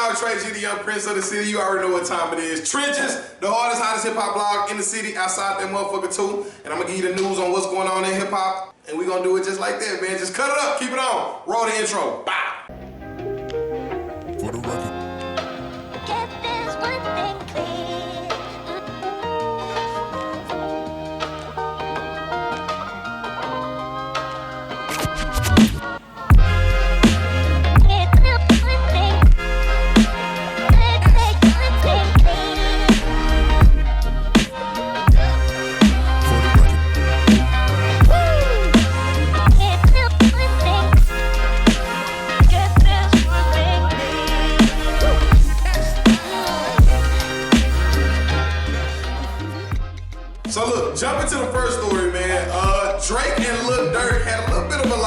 dog Trey G, the young prince of the city. You already know what time it is. Trenches, the hardest, hottest hip-hop blog in the city, outside that motherfucker too. And I'm gonna give you the news on what's going on in hip-hop. And we gonna do it just like that, man. Just cut it up, keep it on. Roll the intro. Bye. For the record. Get this one thing clear. So look, jump into the first story, man. Drake and Lil Durk had a little bit of a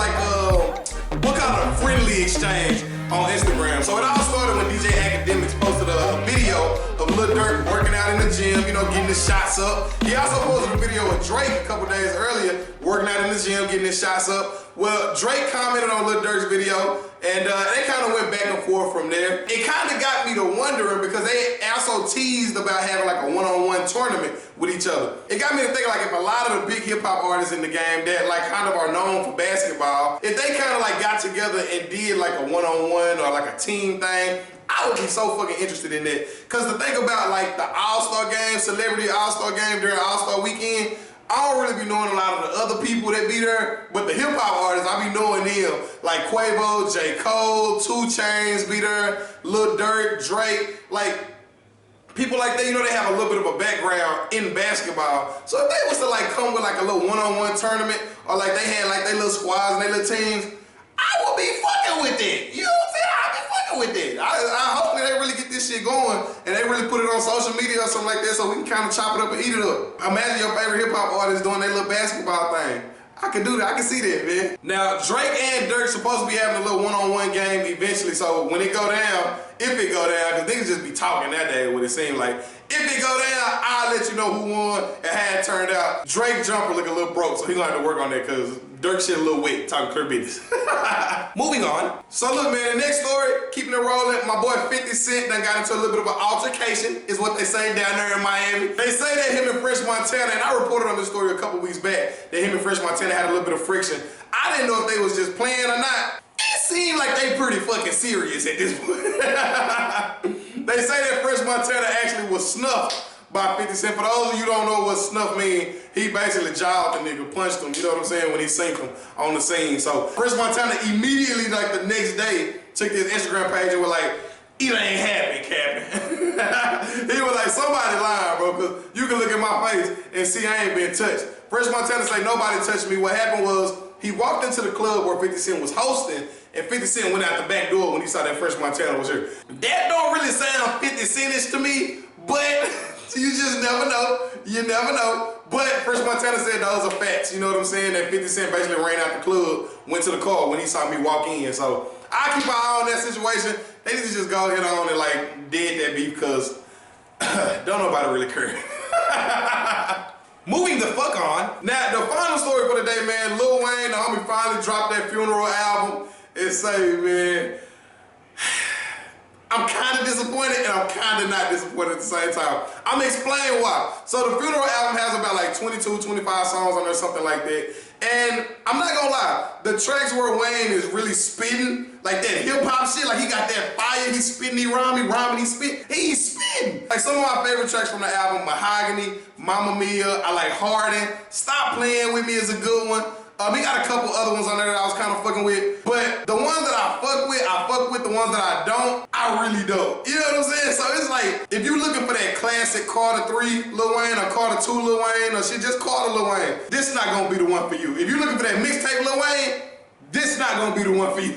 what kind of friendly exchange on Instagram. So it all started when DJ Academics posted a video of Lil Durk working out in the gym, you know, getting his shots up. He also posted a video of Drake a couple days earlier working out in the gym, getting his shots up. Well, Drake commented on Lil Durk's video, and they kind of went back and forth from there. It kind of got me to wondering because they also teased about having like a one-on-one tournament with each other. It got me to think like if a lot of the big hip-hop artists in the game that like kind of are known for basketball, if they kind of like got together and did like a one-on-one or like a team thing, I would be so fucking interested in that. Cause the thing about like the All-Star game, Celebrity All-Star game during All-Star weekend, I don't really be knowing a lot of the other people that be there, but the hip-hop artists, I be knowing them. Like Quavo, J. Cole, 2 Chainz be there, Lil Durk, Drake, like people like that, you know, they have a little bit of a background in basketball. So if they was to like come with like a little one-on-one tournament, or like they had like their little squads and their little teams, I would be fucking with it. You know what I'm saying? I'd be fucking with it. I hope they really get this shit going and they really put it on social media or something like that so we can kind of chop it up and eat it up. Imagine your favorite hip-hop artist doing their little basketball thing. I can do that. I can see that, man. Now, Drake and Durk supposed to be having a little one-on-one game eventually, so when it go down, if it go down, because niggas just be talking that day, what it seemed like. If it go down, I'll let you know who won and how it turned out. Drake jumper look a little broke, so he gonna have to work on that because Durk shit a little wet, talking clear business. Moving on. So look, man, the next story, keeping it rolling, my boy 50 Cent done got into a little bit of an altercation, is what they say down there in Miami. They say that him and Fresh Montana, and I reported on this story a couple weeks back, that him and Fresh Montana had a little bit of friction. I didn't know if they was just playing or not. It seemed like they pretty fucking serious at this point. They say that Fresh Montana actually was snuffed by 50 Cent. For those of you who don't know what snuff mean, he basically jawed the nigga, punched him, you know what I'm saying, when he seen him on the scene. So Fresh Montana immediately, like the next day, took his Instagram page and was like, it ain't happening, Captain. He was like, somebody lying, bro, because you can look at my face and see I ain't been touched. Fresh Montana say nobody touched me. What happened was, he walked into the club where 50 Cent was hosting, and 50 Cent went out the back door when he saw that Fresh Montana was here. That don't really sound 50 Cent-ish to me, but you just never know. You never know. But Fresh Montana said those are facts. You know what I'm saying? That 50 Cent basically ran out the club, went to the car when he saw me walk in. So I keep an eye on that situation. They need to just go ahead on and like dead that beef because don't nobody really care. Moving the fuck on. Now, the final story for the day, man, Lil Wayne, the homie, finally dropped that Funeral album. And say, man, I'm kind of disappointed and I'm kind of not disappointed at the same time. I'm gonna explain why. So the Funeral album has about like 22, 25 songs on there, something like that. And I'm not gonna lie, the tracks where Wayne is really spitting, like that hip-hop shit, like he got that fire, he's spitting, he rhyming, he spit, he's spitting. Like some of my favorite tracks from the album, Mahogany, Mamma Mia, I like Harden, Stop Playing With Me is a good one. He got a couple other ones on there that I was kind of fucking with. But the ones that I fuck with. The ones that I don't, I really don't. You know what I'm saying? So it's like, if you're looking for that classic Carter 3 Lil Wayne or Carter 2 Lil Wayne or shit, just Carter Lil Wayne, this is not gonna be the one for you. If you're looking for that mixtape Lil Wayne, this not gonna be the one for you.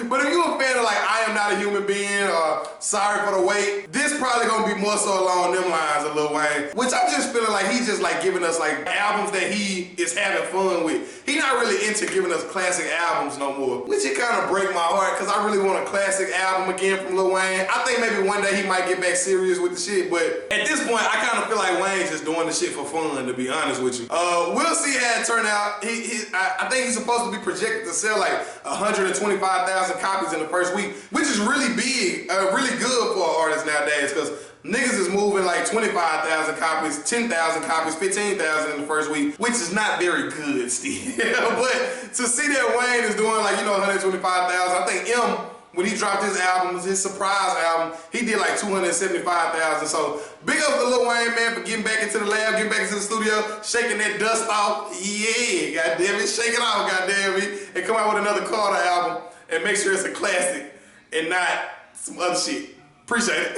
But if you a fan of like I Am Not a Human Being or Sorry for the Wait, this probably gonna be more so along them lines of Lil Wayne, which I'm just feeling like he's just like giving us like albums that he is having fun with. He not really into giving us classic albums no more, which it kind of break my heart because I really want a classic album again from Lil Wayne. I think maybe one day he might get back serious with the shit, but at this point I kind of feel like Wayne's just doing the shit for fun, to be honest with you. We'll see how it turn out. I think he's supposed to be projected expected to sell like 125,000 copies in the first week, which is really big, really good for artists nowadays, because niggas is moving like 25,000 copies, 10,000 copies, 15,000 in the first week, which is not very good still. But to see that Wayne is doing like, 125,000, I think when he dropped his album, his surprise album, he did like 275,000. So big up to Lil Wayne, man, for getting back into the lab, getting back into the studio, shaking that dust off. Yeah, goddamn it, shake it off, goddamn it, and come out with another Carter album and make sure it's a classic and not some other shit. Appreciate it.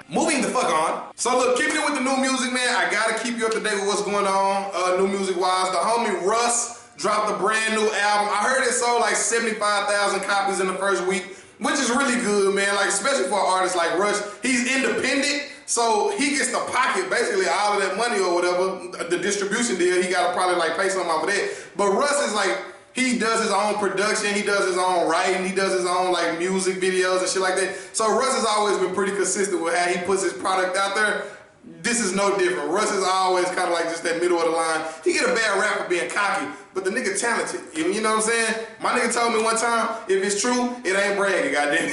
Moving the fuck on. So look, keeping it with the new music, man, I gotta keep you up to date with what's going on, new music wise. The homie Russ dropped a brand new album. I heard it sold like 75,000 copies in the first week, which is really good, man. Like, especially for an artist like Russ. He's independent, so he gets to pocket basically all of that money or whatever. The distribution deal, he gotta probably like pay something off of that. But Russ is like, he does his own production, he does his own writing, he does his own like music videos and shit like that. So Russ has always been pretty consistent with how he puts his product out there. This is no different. Russ is always kind of like just that middle of the line. He get a bad rap for being cocky, but the nigga talented. You know what I'm saying? My nigga told me one time, if it's true, it ain't bragging, goddamn.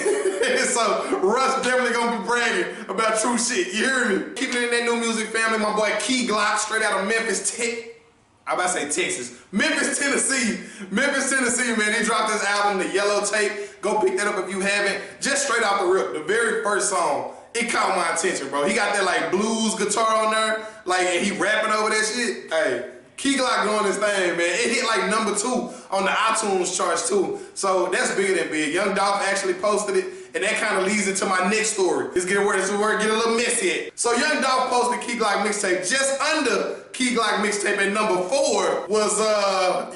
So Russ definitely gonna be bragging about true shit. You hear me? Keeping it in that new music family, my boy Key Glock, straight out of Memphis, I'm about to say Texas. Memphis, Tennessee. Memphis, Tennessee, man. He dropped his album, The Yellow Tape. Go pick that up if you haven't. Just straight off the rip, the very first song, it caught my attention, bro. He got that like blues guitar on there, like, and he rapping over that shit. Hey, Key Glock doing his thing, man. It hit like #2 on the iTunes charts too. So that's bigger than big. Young Dolph actually posted it, and that kind of leads into my next story. Let's get where this word get a little messy at. So Young Dolph posted Key Glock mixtape. Just under Key Glock mixtape at #4 was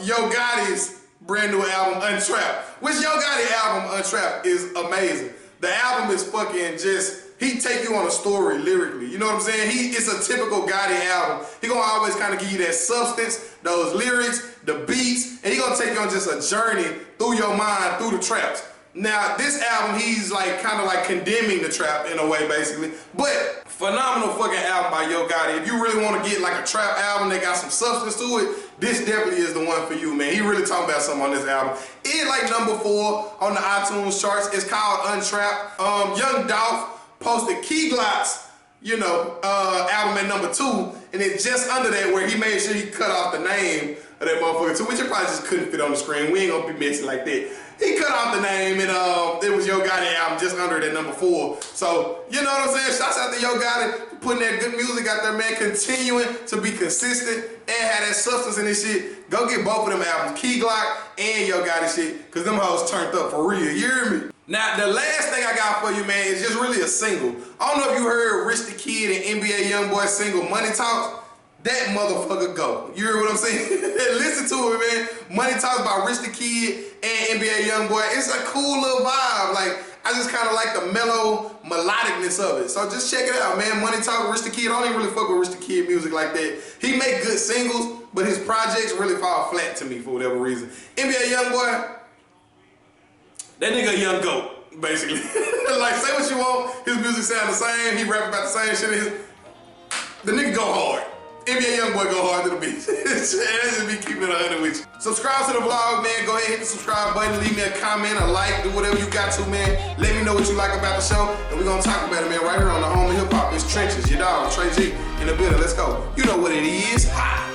Yo Gotti's brand new album, Untrapped. Which Yo Gotti album, Untrapped, is amazing. The album is fucking just, he take you on a story lyrically. You know what I'm saying? It's a typical Gotti album. He gonna always kind of give you that substance, those lyrics, the beats, and he gonna take you on just a journey through your mind, through the traps. Now, this album, he's like kind of like condemning the trap in a way, basically. But phenomenal fucking album by Yo Gotti. If you really want to get like a trap album that got some substance to it, this definitely is the one for you, man. He really talking about something on this album. It's like #4 on the iTunes charts. It's called Untrapped. Young Dolph posted Key Glock's, album at #2, and then just under that where he made sure he cut off the name of that motherfucker too, which it probably just couldn't fit on the screen. We ain't gonna be messy like that. He cut off the name, and it was Yo Gotti album just under that #4. So, you know what I'm saying? Shouts out to Yo Gotti for putting that good music out there, man. Continuing to be consistent and have that substance in this shit. Go get both of them albums, Key Glock and Yo Gotti shit, because them hoes turned up for real. You hear me? Now, the last thing I got for you, man, is just really a single. I don't know if you heard Rich the Kid and NBA Youngboy single, Money Talks. That motherfucker go. You hear what I'm saying? Listen to it, man. Money Talks by Rich the Kid and NBA Youngboy. It's a cool little vibe. Like, I just kind of like the mellow melodicness of it. So just check it out, man. Money Talk with Rich the Kid. I don't even really fuck with Rich the Kid music like that. He make good singles, but his projects really fall flat to me for whatever reason. NBA Youngboy, that nigga a young goat, basically. Like, say what you want. His music sound the same. He rap about the same shit. The nigga go hard. NBA Youngboy go hard to the beach. That's just me keeping it 100 with you. Subscribe to the vlog, man. Go ahead, hit the subscribe button. Leave me a comment, a like, do whatever you got to, man. Let me know what you like about the show, and we're gonna talk about it, man, right here on the home of hip hop. It's Trenches, your dog, Trey G, in the building. Let's go. You know what it is. Ha!